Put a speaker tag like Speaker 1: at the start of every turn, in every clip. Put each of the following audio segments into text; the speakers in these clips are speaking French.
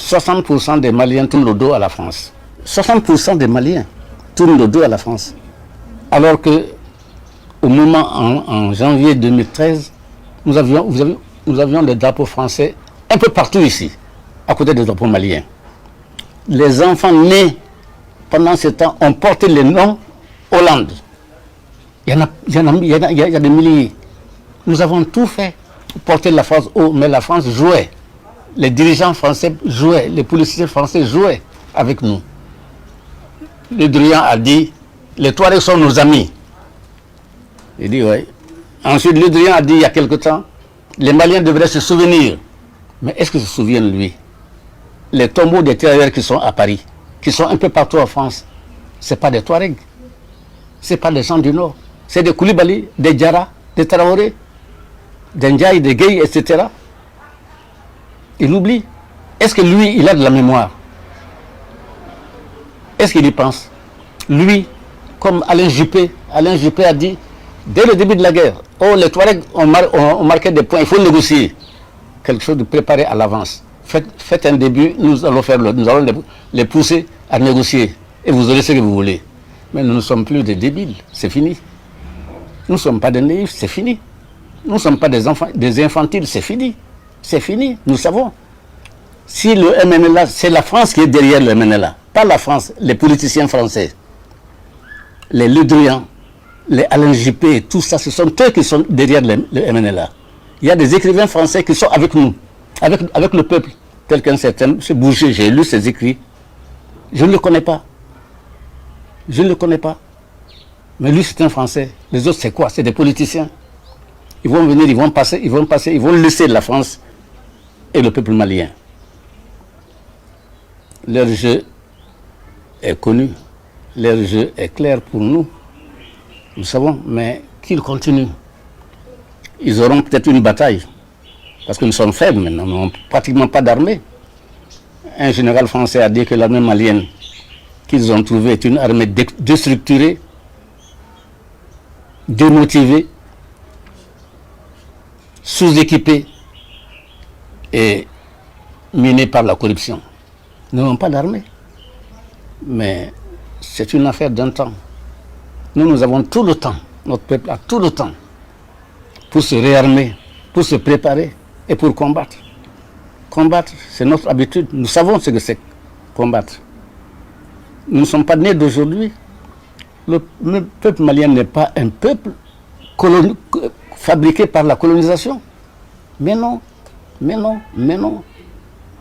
Speaker 1: 60% des Maliens tournent le dos à la France. 60% des Maliens tournent le dos à la France. Alors que au moment en janvier 2013, nous avions des drapeaux français un peu partout ici, à côté des drapeaux maliens. Les enfants nés pendant ce temps ont porté le nom Hollande. Il y a des milliers. Nous avons tout fait pour porter la France haut, mais la France jouait. Les dirigeants français jouaient, les policiers français jouaient avec nous. Le Drian a dit, les Touaregs sont nos amis. Il dit, oui. Ensuite, Le Drian a dit, il y a quelque temps, les Maliens devraient se souvenir. Mais est-ce qu'ils se souviennent, lui? Les tombeaux des tirailleurs qui sont à Paris, qui sont un peu partout en France, ce n'est pas des Touaregs. Ce n'est pas des gens du Nord. C'est des Koulibaly, des Diarra, des Traoré, des Ndiaye, des Gueye, etc. Il oublie. Est-ce que lui, il a de la mémoire? Est-ce qu'il y pense? Lui, comme Alain Juppé a dit, dès le début de la guerre, oh, les Touaregs ont marqué des points, il faut négocier. Quelque chose de préparé à l'avance. Faites un début, nous allons les pousser à négocier. Et vous aurez ce que vous voulez. Mais nous ne sommes plus des débiles, c'est fini. Nous ne sommes pas des naïfs, c'est fini. Nous ne sommes pas des infantiles, c'est fini. C'est fini, nous savons. Si le MNLA, c'est la France qui est derrière le MNLA, pas la France, les politiciens français, les Le Drian, les Alain Juppé, tout ça, ce sont eux qui sont derrière le MNLA. Il y a des écrivains français qui sont avec nous, avec le peuple, tel qu'un certain M. Boucher, j'ai lu ses écrits. Je ne le connais pas. Je ne le connais pas. Mais lui, c'est un Français. Les autres, c'est quoi? C'est des politiciens. Ils vont venir, ils vont laisser la France et le peuple malien. Leur jeu est connu. Leur jeu est clair pour nous. Nous savons, mais qu'ils continuent. Ils auront peut-être une bataille. Parce que nous sommes faibles maintenant, nous n'avons pratiquement pas d'armée. Un général français a dit que l'armée malienne qu'ils ont trouvée est une armée déstructurée, démotivée, sous-équipée et minée par la corruption. Nous n'avons pas d'armée. Mais c'est une affaire d'un temps. Nous avons tout le temps, notre peuple a tout le temps pour se réarmer, pour se préparer et pour combattre. Combattre, c'est notre habitude. Nous savons ce que c'est combattre. Nous ne sommes pas nés d'aujourd'hui. Le peuple malien n'est pas un peuple fabriqué par la colonisation. Mais non, mais non, mais non.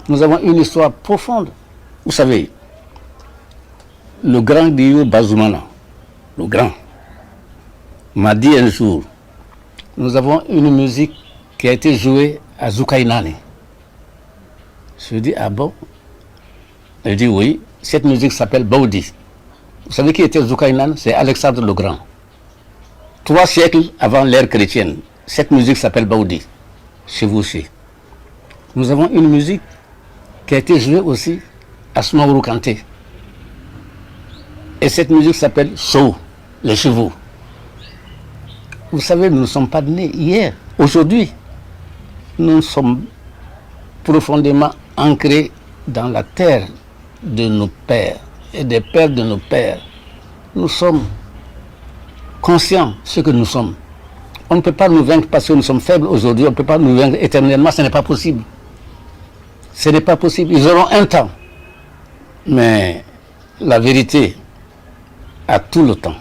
Speaker 1: Nous avons une histoire profonde. Vous savez, le grand Dio Bazoumana, le grand, m'a dit un jour, nous avons une musique qui a été jouée à Zoukainane. Je lui dis, ah bon? Elle dit, oui, cette musique s'appelle Baoudi. Vous savez qui était Zoukainane? C'est Alexandre le Grand. 3 siècles avant l'ère chrétienne, cette musique s'appelle Baoudi, chez vous aussi. Nous avons une musique qui a été jouée aussi à Soumaoro Kanté. Et cette musique s'appelle Sou, les chevaux. Vous savez, nous ne sommes pas nés hier. Aujourd'hui, nous sommes profondément ancrés dans la terre de nos pères et des pères de nos pères. Nous sommes conscients de ce que nous sommes. On ne peut pas nous vaincre parce que nous sommes faibles aujourd'hui, on ne peut pas nous vaincre éternellement, ce n'est pas possible. Ce n'est pas possible, ils auront un temps. Mais la vérité a tout le temps.